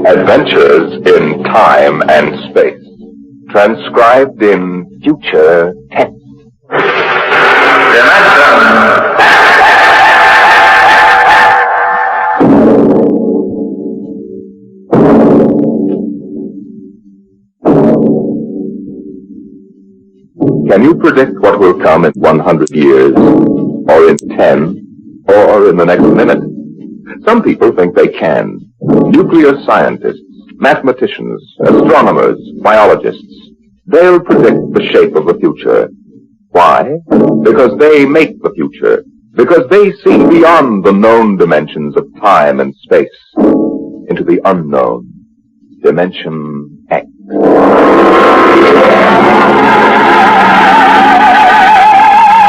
Adventures in Time and Space. Transcribed in future tense. Can you predict what will come in 100 years, or in 10, or in the next minute? Some people think they can. Nuclear scientists, mathematicians, astronomers, biologists. They'll predict the shape of the future. Why? Because they make the future. Because they see beyond the known dimensions of time and space into the unknown, Dimension X.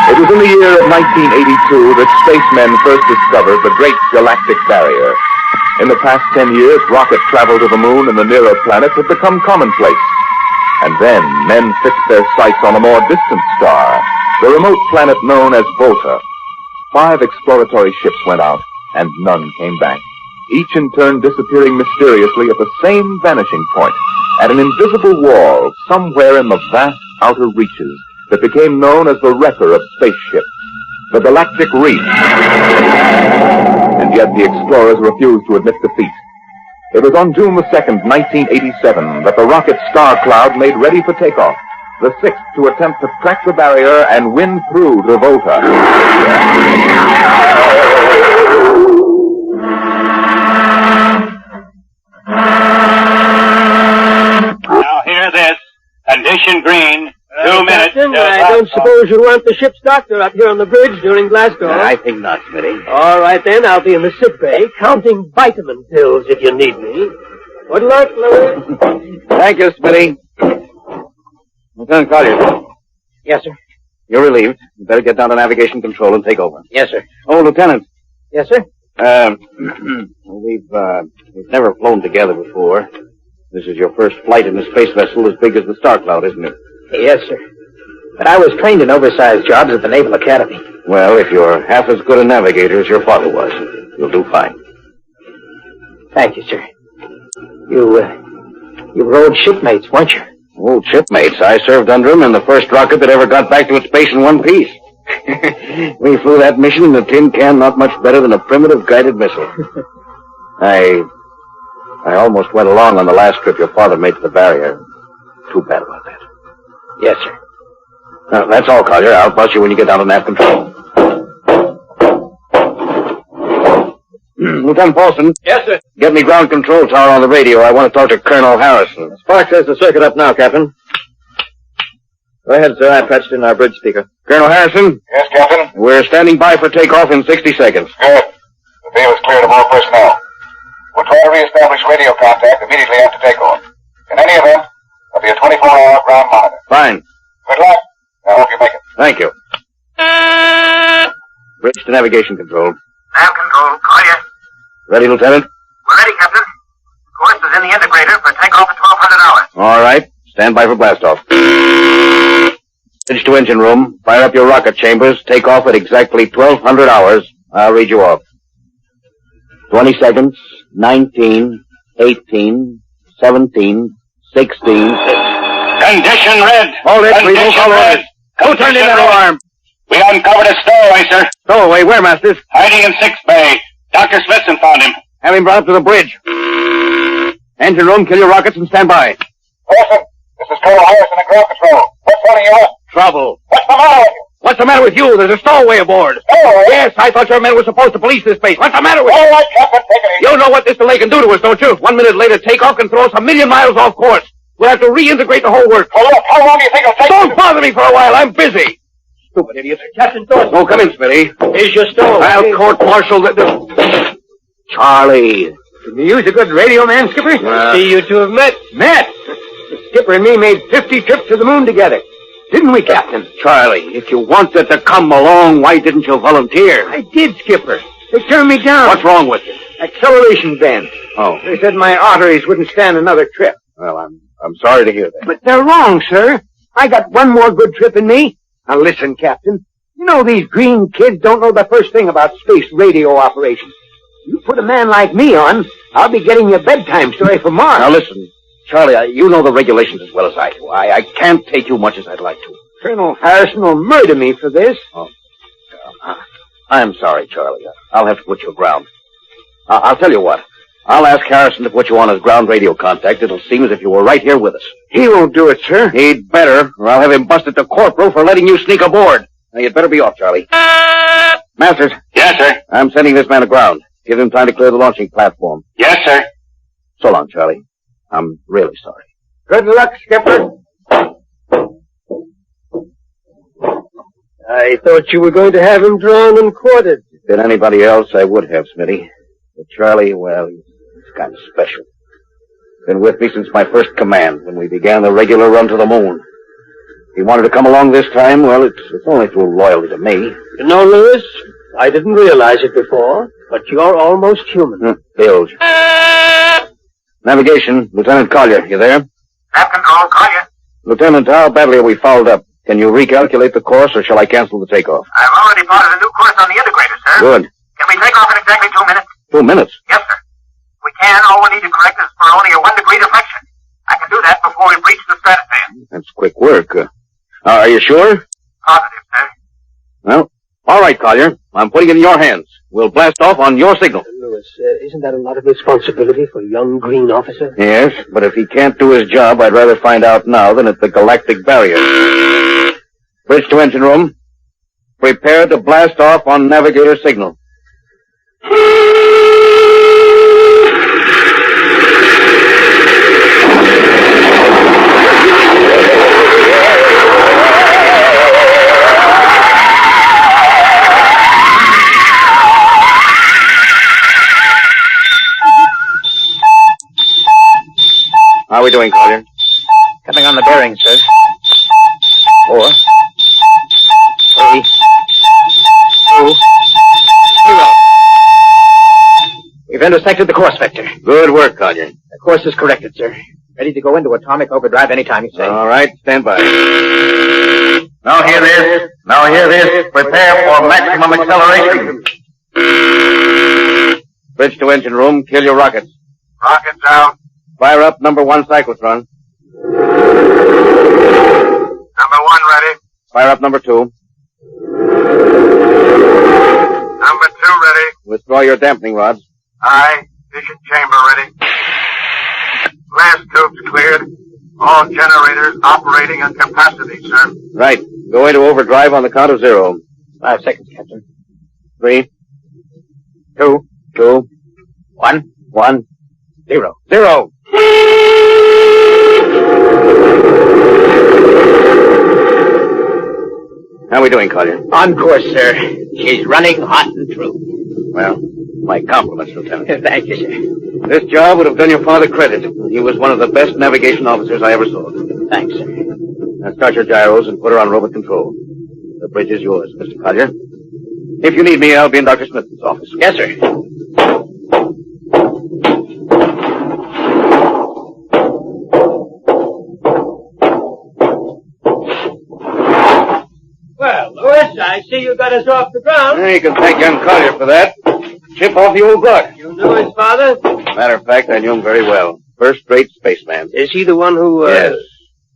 It was in the year of 1982 that spacemen first discovered the Great Galactic Barrier. In the past 10 years, rocket travel to the moon and the nearer planets had become commonplace. And then men fixed their sights on a more distant star, the remote planet known as Volta. 5 exploratory ships went out, and none came back, each in turn disappearing mysteriously at the same vanishing point, at an invisible wall somewhere in the vast outer reaches that became known as the wrecker of spaceships, the Galactic Reef. And yet the explorers refused to admit defeat. It was on June the 2nd, 1987, that the rocket Star Cloud made ready for takeoff, the 6th to attempt to crack the barrier and win through to Volta. Now hear this. Condition green. 2 minutes. Captain, I don't suppose you'll want the ship's doctor up here on the bridge during Glasgow. I think not, Smitty. All right, then. I'll be in the sick bay, counting vitamin pills if you need me. Good luck, Louis. Thank you, Smitty. Lieutenant Collier. Yes, sir. You're relieved. You better get down to navigation control and take over. Yes, sir. Oh, Lieutenant. Yes, sir. We've never flown together before. This is your first flight in a space vessel as big as the Star Cloud, isn't it? Yes, sir. But I was trained in oversized jobs at the Naval Academy. Well, if you're half as good a navigator as your father was, you'll do fine. Thank you, sir. You were old shipmates, weren't you? Old shipmates. I served under him in the first rocket that ever got back to its base in one piece. We flew that mission in a tin can not much better than a primitive guided missile. I almost went along on the last trip your father made to the barrier. Too bad about that. Yes, sir. That's all, Collier. I'll bust you when you get down to nav control. Lieutenant Paulson. Yes, sir. Get me ground control tower on the radio. I want to talk to Colonel Harrison. Sparks has the circuit up now, Captain. Go ahead, sir. I patched in our bridge speaker. Colonel Harrison? Yes, Captain? We're standing by for takeoff in 60 seconds. Good. The field is cleared of all personnel. We'll try to reestablish radio contact immediately after takeoff. In any event, there'll be a 24-hour ground monitor. Fine. Good luck. I hope you make it. Thank you. Bridge to navigation control. Nav control, Collier. Ready, Lieutenant? We're ready, Captain. Course is in the integrator for takeoff at 1200 hours. All right. Stand by for blastoff. Bridge to engine room. Fire up your rocket chambers. Take off at exactly 1200 hours. I'll read you off. 20 seconds. 19, 18, 17, 16. Condition red. Hold it. We won't follow red. it. Who turned in that alarm? We uncovered a stowaway, sir. Stowaway. Where, Masters? Hiding in 6th bay. Dr. Smithson found him. Have him brought up to the bridge. Engine room, kill your rockets and stand by. Wilson, this is Colonel Harrison at ground control. What's holding you up? Trouble. What's the matter with you? What's the matter with you? There's a stowaway aboard. Stowaway? Yes, I thought your men were supposed to police this base. What's the matter with you? All right, Captain, take it easy. You know what this delay can do to us, don't you? 1 minute later, takeoff can throw us 1,000,000 miles off course. We'll have to reintegrate the whole work. Well, look, how long do you think it'll take? Don't bother me for a while. I'm busy. Stupid idiots. Captain Thornton. Oh, come in, Smitty. Here's your stowaway. I'll court-martial the... Charlie. Can you use a good radio man, Skipper? See, you two have met. Met? The Skipper and me made 50 trips to the moon together. Didn't we, Captain? Charlie, if you wanted to come along, why didn't you volunteer? I did, Skipper. They turned me down. What's wrong with you? Acceleration bend. Oh. They said my arteries wouldn't stand another trip. Well, I'm sorry to hear that. But they're wrong, sir. I got one more good trip in me. Now listen, Captain. You know these green kids don't know the first thing about space radio operations. You put a man like me on, I'll be getting your bedtime story for Mark. Now listen, Charlie, you know the regulations as well as I do. I can't take you much as I'd like to. Colonel Harrison will murder me for this. Oh, I'm sorry, Charlie. I'll have to put you aground. I'll tell you what. I'll ask Harrison to put you on as ground radio contact. It'll seem as if you were right here with us. He won't do it, sir. He'd better, or I'll have him busted to corporal for letting you sneak aboard. Now, you'd better be off, Charlie. Masters. Yes, sir. I'm sending this man aground. Give him time to clear the launching platform. Yes, sir. So long, Charlie. I'm really sorry. Good luck, Skipper. I thought you were going to have him drawn and quartered. If it'd been anybody else, I would have, Smitty. But Charlie, well, he's kind of special. Been with me since my first command, when we began the regular run to the moon. If he wanted to come along this time, well, it's only through loyalty to me. You know, Lewis, I didn't realize it before, but you're almost human. Bilge. Navigation, Lieutenant Collier, you there? Map control, Collier. Lieutenant, how badly are we fouled up? Can you recalculate the course, or shall I cancel the takeoff? I've already plotted a new course on the integrator, sir. Good. Can we take off in exactly 2 minutes? 2 minutes? Yes, sir. We can. All we need to correct is for only a 1 degree deflection. I can do that before we breach the stratosphere. That's quick work. Are you sure? Positive, sir. Well, all right, Collier. I'm putting it in your hands. We'll blast off on your signal. Lewis, isn't that a lot of responsibility for a young green officer? Yes, but if he can't do his job, I'd rather find out now than at the galactic barrier. Bridge to engine room. Prepare to blast off on navigator signal. How are we doing, Collier? Coming on the bearing, sir. 4, 3, 2, 0. We've intersected the course vector. Good work, Collier. The course is corrected, sir. Ready to go into atomic overdrive anytime you say. All right, stand by. Now hear this. Now hear this. Prepare for maximum acceleration. Bridge to engine room. Kill your rockets. Rockets out. Fire up number 1 cyclotron. Number 1 ready. Fire up number 2. Number 2 ready. Withdraw your dampening rods. Aye. Ignition chamber ready. Blast tubes cleared. All generators operating at capacity, sir. Right. Go into overdrive on the count of 0. 5 seconds, Captain. 3, 2, 2, 1, 1, 0. 0. How are we doing, Collier? On course, sir. She's running hot and true. Well, my compliments, Lieutenant. Thank you, sir. This job would have done your father credit. He was one of the best navigation officers I ever saw. Thanks, sir. Now start your gyros and put her on robot control. The bridge is yours, Mr. Collier. If you need me, I'll be in Dr. Smith's office. Yes, sir. Well, Lewis, I see you got us off the ground. You can thank young Collier for that. Chip off the old block. You knew his father? Matter of fact, I knew him very well. First-rate spaceman. Is he the one who, Yes.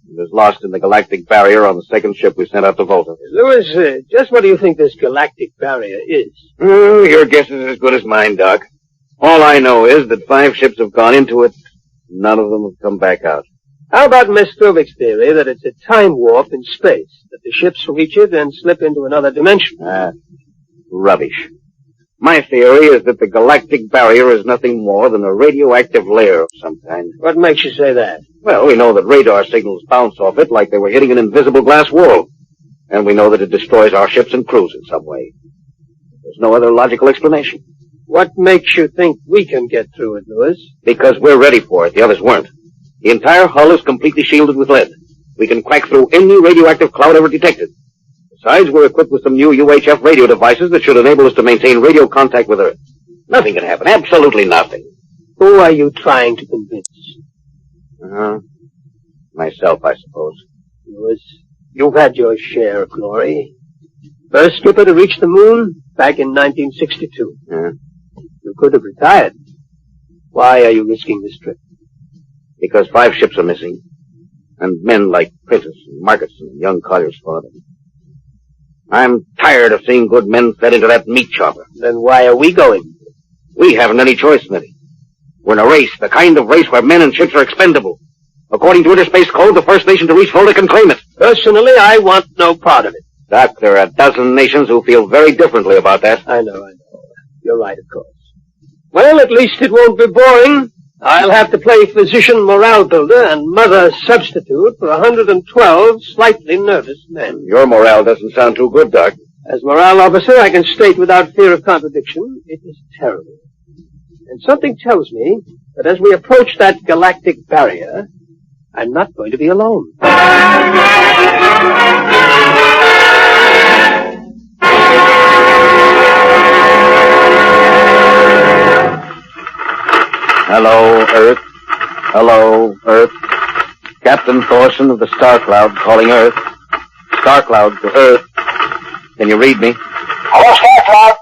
He was lost in the galactic barrier on the second ship we sent out to Volta. Lewis, just what do you think this galactic barrier is? Oh, your guess is as good as mine, Doc. All I know is that 5 ships have gone into it. None of them have come back out. How about Miss Strovik's theory that it's a time warp in space, that the ships reach it and slip into another dimension? Rubbish. My theory is that the galactic barrier is nothing more than a radioactive layer of some kind. What makes you say that? Well, we know that radar signals bounce off it like they were hitting an invisible glass wall. And we know that it destroys our ships and crews in some way. There's no other logical explanation. What makes you think we can get through it, Lewis? Because we're ready for it. The others weren't. The entire hull is completely shielded with lead. We can crack through any radioactive cloud ever detected. Besides, we're equipped with some new UHF radio devices that should enable us to maintain radio contact with Earth. Nothing can happen. Absolutely nothing. Who are you trying to convince? Myself, I suppose. Lewis, you've had your share of glory. First skipper to reach the moon back in 1962. Yeah. You could have retired. Why are you risking this trip? Because 5 ships are missing. And men like Prentice and Marketson and young Collier's father. I'm tired of seeing good men fed into that meat chopper. Then why are we going? We haven't any choice, Smitty. We're in a race, the kind of race where men and ships are expendable. According to Interspace Code, the first nation to reach Volta can claim it. Personally, I want no part of it. Doc, there are a dozen nations who feel very differently about that. I know. You're right, of course. Well, at least it won't be boring. I'll have to play physician morale builder and mother substitute for 112 slightly nervous men. Your morale doesn't sound too good, Doc. As morale officer, I can state without fear of contradiction, it is terrible. And something tells me that as we approach that galactic barrier, I'm not going to be alone. Hello, Earth. Hello, Earth. Captain Thorson of the Star Cloud calling Earth. Star Cloud to Earth. Can you read me? Hello, Star Cloud.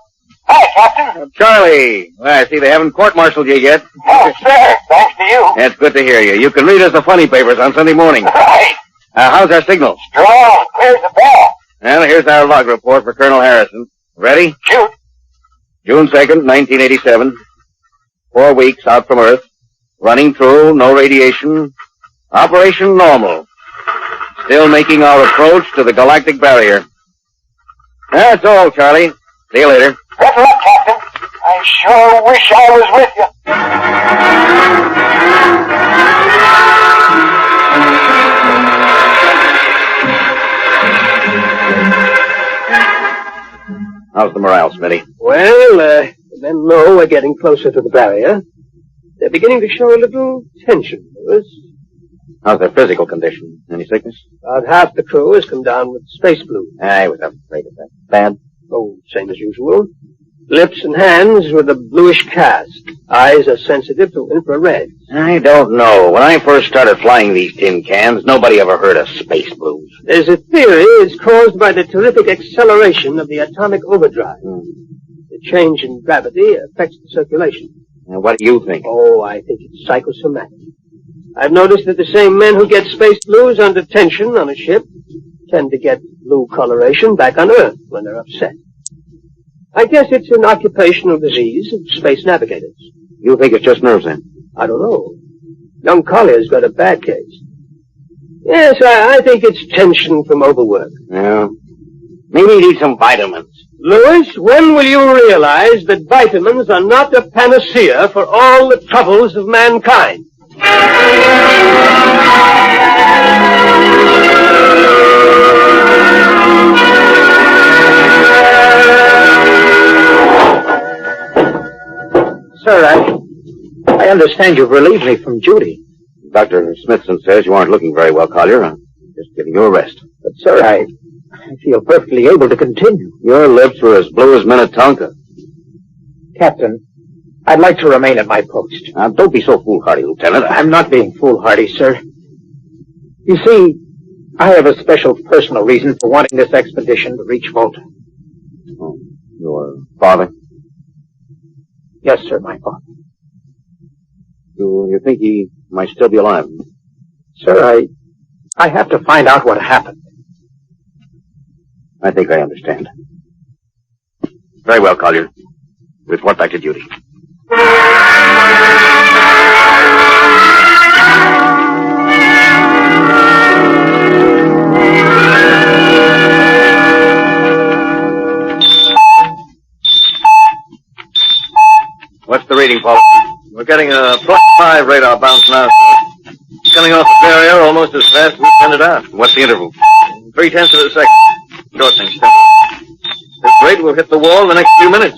Hi, Captain. Charlie. Well, I see they haven't court-martialed you yet. Oh, sir. Thanks to you. It's good to hear you. You can read us the funny papers on Sunday morning. Right. How's our signal? Strong. Clears the bell. Well, here's our log report for Colonel Harrison. Ready? Shoot. June 2nd, 1987. 4 weeks out from Earth. Running through, no radiation. Operation normal. Still making our approach to the galactic barrier. That's all, Charlie. See you later. Good luck, Captain. I sure wish I was with you. How's the morale, Smitty? Well, the men know we're getting closer to the barrier. They're beginning to show a little tension, Lewis. How's their physical condition? Any sickness? About half the crew has come down with space flu. I was afraid of that. Bad? Oh, same as usual. Lips and hands with a bluish cast. Eyes are sensitive to infrared. I don't know. When I first started flying these tin cans, nobody ever heard of space blues. There's a theory it's caused by the terrific acceleration of the atomic overdrive. The change in gravity affects the circulation. And what do you think? Oh, I think it's psychosomatic. I've noticed that the same men who get space blues under tension on a ship tend to get blue coloration back on Earth when they're upset. I guess it's an occupational disease of space navigators. You think it's just nerves, then? I don't know. Young Collier's got a bad case. Yes, I think it's tension from overwork. Yeah. Maybe you need some vitamins. Lewis, when will you realize that vitamins are not a panacea for all the troubles of mankind? Sir, I understand you've relieved me from duty. Dr. Smithson says you aren't looking very well, Collier. I'm just giving you a rest. But, sir, I feel perfectly able to continue. Your lips were as blue as Minnetonka. Captain, I'd like to remain at my post. Now, don't be so foolhardy, Lieutenant. I'm not being foolhardy, sir. You see, I have a special personal reason for wanting this expedition to reach Volta. Oh, your father? Yes, sir, my father. You think he might still be alive? Sir, I have to find out what happened. I think I understand. Very well, Collier. Report back to duty. What's the reading, Paul? We're getting a +5 radar bounce now, sir. Coming off the barrier almost as fast as we send it out. What's the interval? 0.3 of a second. Shortening steadily. This rate will hit the wall in the next few minutes.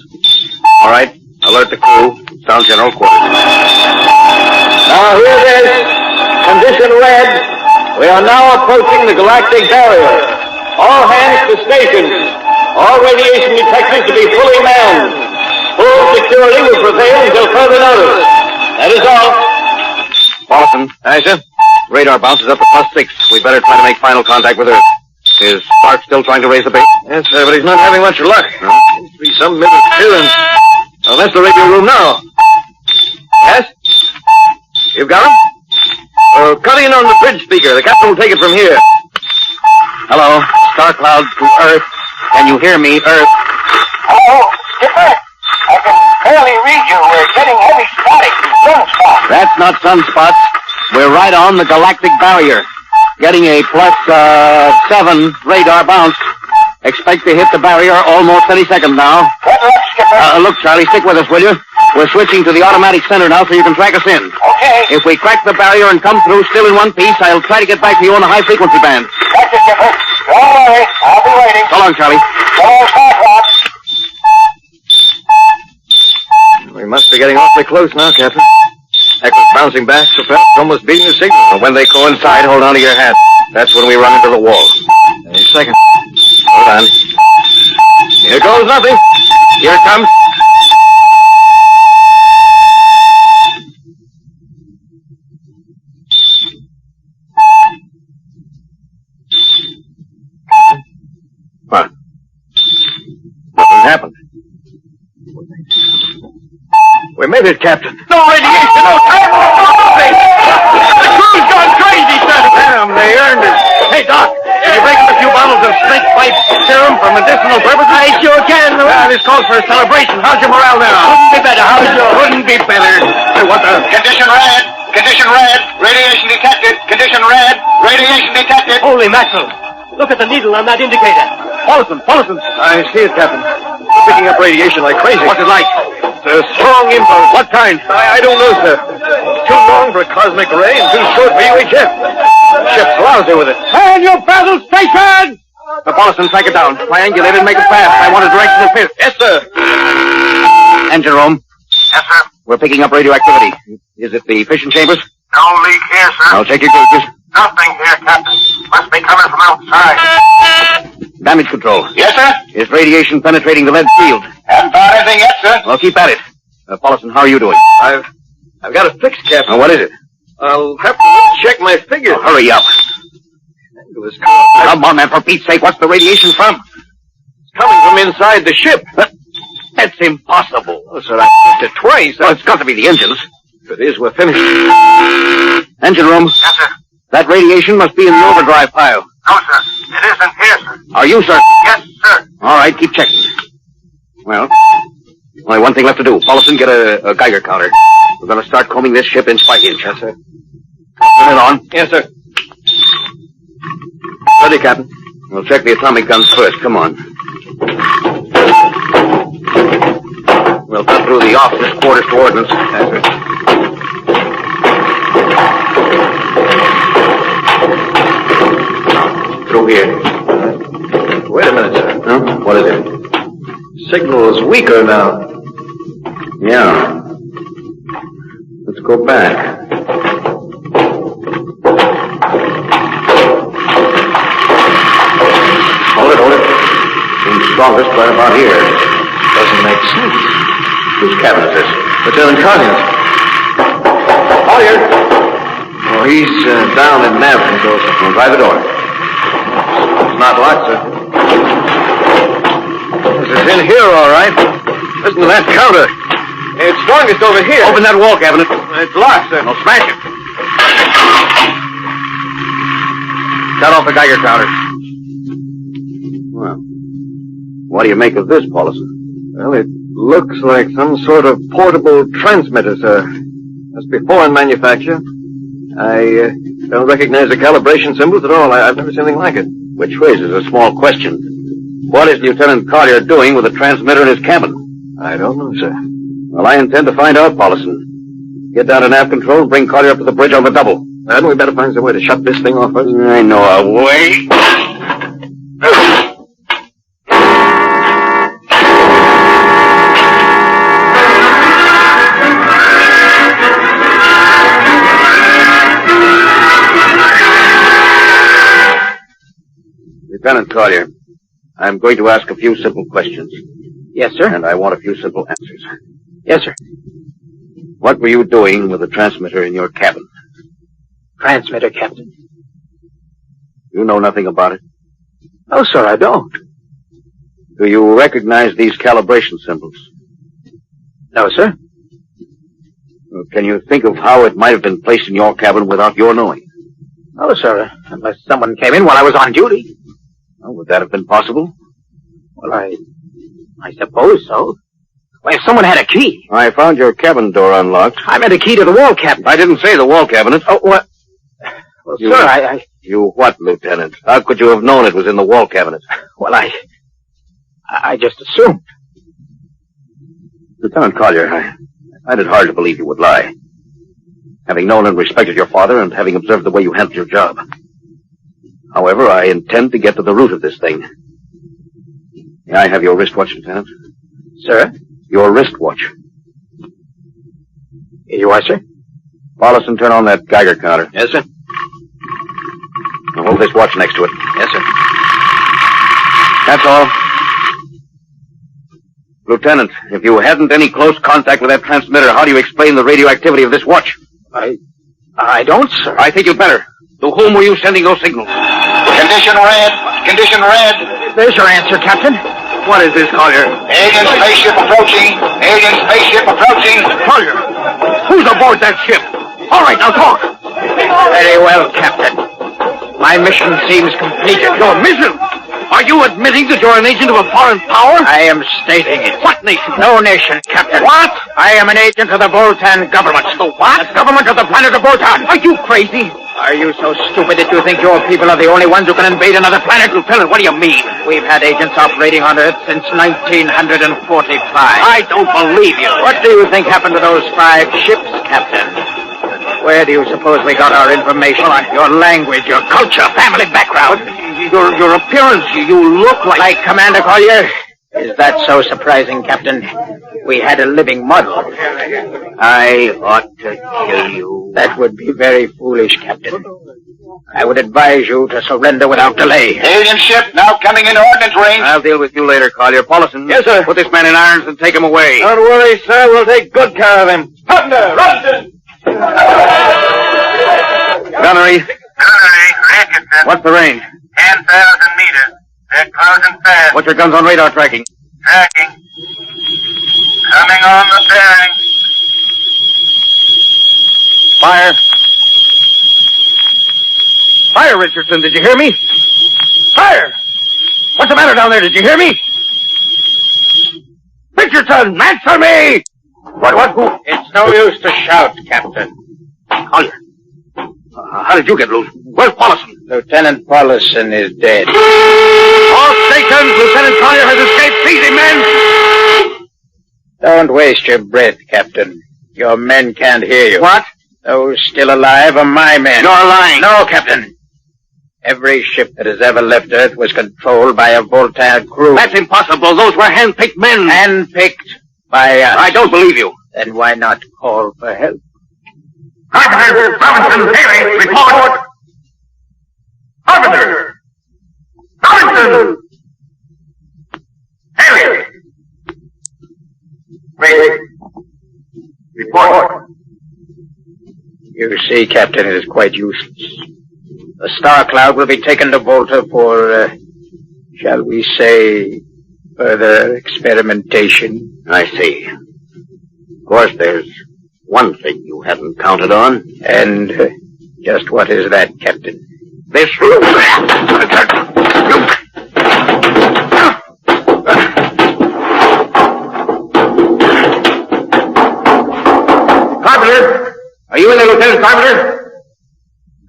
All right. Alert the crew. Sound general quarters. Now, hear this. Condition red. We are now approaching the galactic barrier. All hands to stations. All radiation detectors to be fully manned. Full security will prevail until further notice. That is all. Paulson. Aye, sir. Radar bounces up to +6. We'd better try to make final contact with Earth. Is Spark still trying to raise the bait? Yes, sir, but he's not having much luck. Seems to be some misinterference. Oh, that's the radio room now. Yes? You've got him? Cut in on the bridge speaker. The captain will take it from here. Hello, Star Cloud to Earth. Can you hear me, Earth? Hello, Skipper. I can barely read you. We're getting heavy static from sunspots. That's not sunspots. We're right on the galactic barrier. Getting a +7 radar bounce. Expect to hit the barrier almost any second now. Good luck, Skipper. Look, Charlie, stick with us, will you? We're switching to the automatic center now so you can track us in. Okay. If we crack the barrier and come through still in one piece, I'll try to get back to you on the high-frequency band. Thank you, Skipper. Don't worry. I'll be waiting. So long, Charlie. Hello, Star Cloud. We must be getting awfully close now, Captain. Echo's bouncing back so fast, it's almost beating the signal. And when they coincide, hold on to your hat. That's when we run into the wall. Any second. Hold on. Here goes nothing. Here it comes. What? Nothing happened. We made it, Captain. No radiation, no time, nothing. The crew's gone crazy, sir. Damn, they earned it. Hey, Doc, can you break up a few bottles of snake bite serum for medicinal purposes? I sure can. This calls for a celebration. How's your morale now? Couldn't be better. How's yours? Couldn't be better. What the? Condition red. Condition red. Radiation detected. Condition red. Radiation detected. Holy mackerel. Look at the needle on that indicator. Paulson. I see it, Captain. Picking up radiation like crazy. What's it like? It's a strong impulse. What kind? I don't know, sir. Too long for a cosmic ray and too short for UHF. Ship's lousy with it. Man, your battle station! Paulson, track it down. Triangulate it, make it fast. I want a directional fifth. Yes, sir. Engine room. Yes, sir. We're picking up radioactivity. Is it the fission chambers? No leak here, sir. I'll check your gauges. Nothing here, Captain. Must be coming from outside. Damage control. Yes, sir. Is radiation penetrating the lead field? Haven't found anything yet, sir. Well, keep at it. Paulson, how are you doing? I've got it fixed, Captain. What is it? I'll have to check my figures. Oh, hurry up. It's Come on, man, for Pete's sake, what's the radiation from? coming from inside the ship. That's impossible. Oh, sir, I checked it twice. Well, it's got to be the engines. If it is, we're finished. Engine room. Yes, sir. That radiation must be in the overdrive pile. No, sir. It isn't here, sir. Are you, sir? Yes, sir. All right, keep checking. Well, only one thing left to do. Paulson, get a Geiger counter. We're going to start combing this ship inch by inch. Yes, sir. Turn it on. Yes, sir. Ready, Captain. We'll check the atomic guns first. Come on. We'll cut through the officer's quarters to ordnance. Yes, sir. Through here. Wait a minute, sir. Huh? What is it? Signal is weaker now. Yeah. Let's go back. Hold it. Seems strongest right about here. Doesn't make sense. Whose cabin is this? Lieutenant Collier's. Collier! Oh, he's down in nav controls. We'll try the door. It's not locked, sir. This is in here, all right. Listen to that counter. It's strongest over here. Open that wall cabinet. It's locked, sir. No, smash it. Shut off the Geiger counter. Well, what do you make of this, Paulson? Well, it looks like some sort of portable transmitter, sir. Must be foreign manufacture. I don't recognize the calibration symbols at all. I've never seen anything like it. Which raises a small question. What is Lieutenant Collier doing with a transmitter in his cabin? I don't know, sir. Well, I intend to find out, Paulson. Get down to nav control and bring Collier up to the bridge on the double. Hadn't we better find some way to shut this thing off first? I know a way. Lieutenant Collier, I'm going to ask a few simple questions. Yes, sir. And I want a few simple answers. Yes, sir. What were you doing with the transmitter in your cabin? Transmitter, Captain. You know nothing about it? No, sir, I don't. Do you recognize these calibration symbols? No, sir. Can you think of how it might have been placed in your cabin without your knowing? No, sir. Unless someone came in while I was on duty. Well, would that have been possible? Well, I suppose so. Well, if someone had a key. I found your cabin door unlocked. I meant a key to the wall cabinet. I didn't say the wall cabinet. Oh, what? Well, You- sir, You what, Lieutenant? How could you have known it was in the wall cabinet? Well, I just assumed. Lieutenant Collier, I find it hard to believe you would lie. Having known and respected your father and having observed the way you handled your job. However, I intend to get to the root of this thing. May I have your wristwatch, Lieutenant? Sir? Your wristwatch. Here you are, sir. Paulison, turn on that Geiger counter. Yes, sir. Now hold this watch next to it. Yes, sir. That's all. Lieutenant, if you hadn't any close contact with that transmitter, how do you explain the radioactivity of this watch? I don't, sir. I think you'd better. To whom were you sending those signals? Condition red. Condition red. There's your answer, Captain. What is this, Collier? Alien spaceship approaching. Alien spaceship approaching. Collier! Who's aboard that ship? All right, now talk. Very well, Captain. My mission seems completed. Your mission? Are you admitting that you're an agent of a foreign power? I am stating it. What nation? No nation, Captain. What? I am an agent of the Voltan government. The what? The government of the planet of Voltan. Are you crazy? Are you so stupid that you think your people are the only ones who can invade another planet? Lieutenant, what do you mean? We've had agents operating on Earth since 1945. I don't believe you. What do you think happened to those 5 ships, Captain? Where do you suppose we got our information? Your language, your culture, family background. Your appearance, you look like Commander Collier. Is that so surprising, Captain? We had a living model. I ought to kill you. That would be very foolish, Captain. I would advise you to surrender without delay. Alien ship now coming into ordnance range. I'll deal with you later, Collier. Paulison. Yes, sir. Put this man in irons and take him away. Don't worry, sir. We'll take good care of him. Thunder, Robinson. Gunnery. Gunnery, Atkinson, What's the range? 10,000 meters. They're closing fast. What's your guns on radar tracking? Tracking. Coming on the bearing. Fire. Fire, Richardson. Did you hear me? Fire! What's the matter down there? Did you hear me? Richardson, answer me! What? Who? It's no use to shout, Captain. Collier. How did you get loose? Where's Paulison? Lieutenant Paulison is dead. All stations, Lieutenant Collier has escaped. Seize him, men! Don't waste your breath, Captain. Your men can't hear you. What? Those still alive are my men. You're lying. No, Captain. Every ship that has ever left Earth was controlled by a Voltaire crew. That's impossible. Those were hand-picked men. Handpicked by us. I don't believe you. Then why not call for help? Carpenter, Robinson, Haley, report. Carpenter. Robinson. Haley. Wait. Report. You see, Captain, it is quite useless. The Star Cloud will be taken to Volta for, shall we say, further experimentation. I see. Of course, there's one thing you hadn't counted on. And just what is that, Captain? This... Carpenter! Are you in there, Lieutenant Carpenter?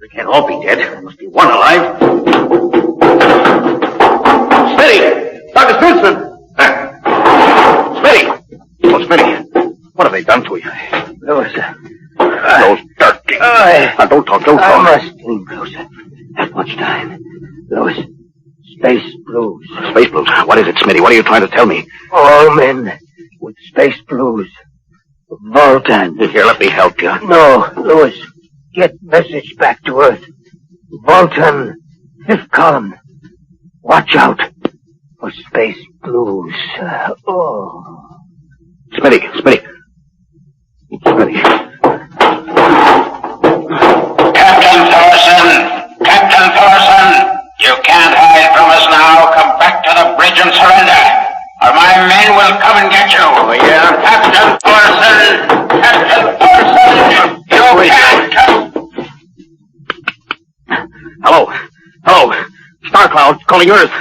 They can't all be dead. There must be one alive. Smitty! Dr. Smithson! Smitty! Oh, Smitty. What have they done to you? Lewis. Those dirty... Now, don't talk. I must leave, Lewis. Not much time. Lewis, space blues. Space blues? What is it, Smitty? What are you trying to tell me? All men with space blues. Voltan. Here, let me help you. No, Lewis. Get message back to Earth. Voltan, 5th column. Watch out for space blues. Oh. Smitty. Captain Thorson, you can't hide from us now. Come back to the bridge and surrender, or my men will come and get you. Oh, yeah? Captain Thorson. Wait. Hello. Hello. Star Cloud calling Earth.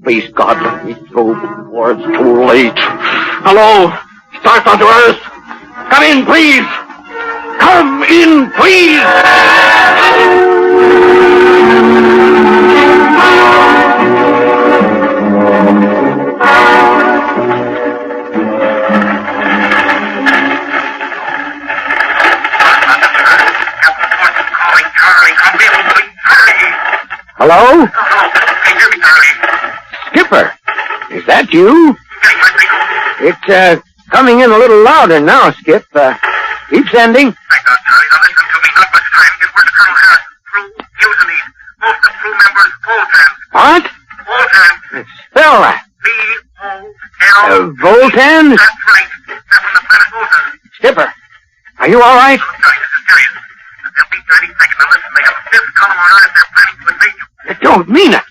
Please, God, let me go before it's too late. Hello. Star Cloud to Earth. Come in, please. Come in, please. Hello? Skipper, is that you? It's, coming in a little louder now, Skip. Keep sending. What? Spell that. Voltan? Skipper, are you all right? I don't mean it.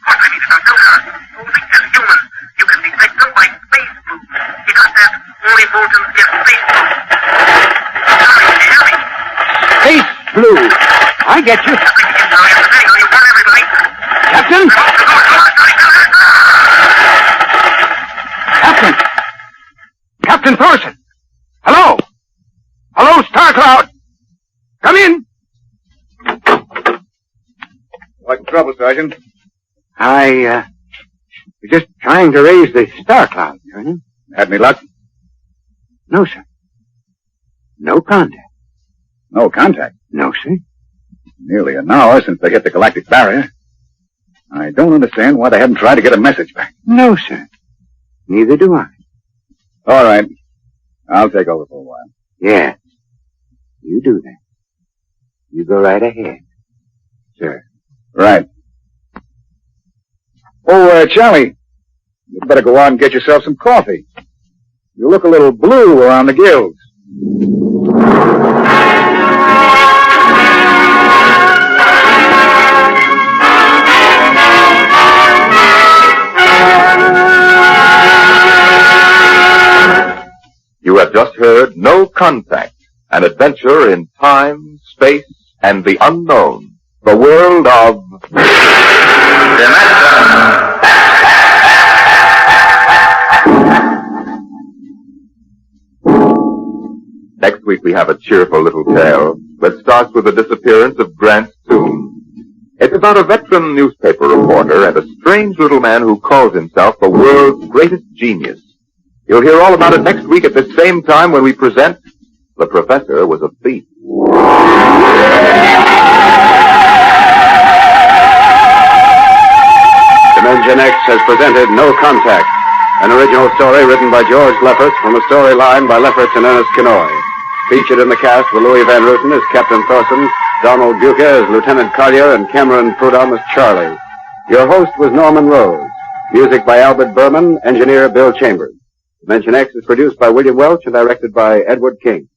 Space Blue. I get you. Captain? Captain Thorson. Hello? Hello, Star Cloud. Come in. What's the trouble, Sergeant? I was just trying to raise the Star Cloud, Colonel. Had any luck? No, sir. No contact. No contact. No, sir. Nearly an hour since they hit the galactic barrier. I don't understand why they haven't tried to get a message back. No, sir. Neither do I. All right. I'll take over for a while. Yeah. You do that. You go right ahead, sir. Right. Oh, Charlie, you'd better go out and get yourself some coffee. You look a little blue around the gills. You have just heard No Contact, an adventure in time, space, and the unknown. The world of Next week we have a cheerful little tale that starts with the disappearance of Grant Toon. It's about a veteran newspaper reporter and a strange little man who calls himself the world's greatest genius. You'll hear all about it next week at the same time when we present The Professor Was a Thief. Dimension X has presented No Contact, an original story written by George Lefferts from a storyline by Lefferts and Ernest Kinoy. Featured in the cast were Louis Van Rooten as Captain Thorson, Donald Buca as Lieutenant Collier, and Cameron Prudhomme as Charlie. Your host was Norman Rose. Music by Albert Berman, engineer Bill Chambers. Dimension X is produced by William Welch and directed by Edward King.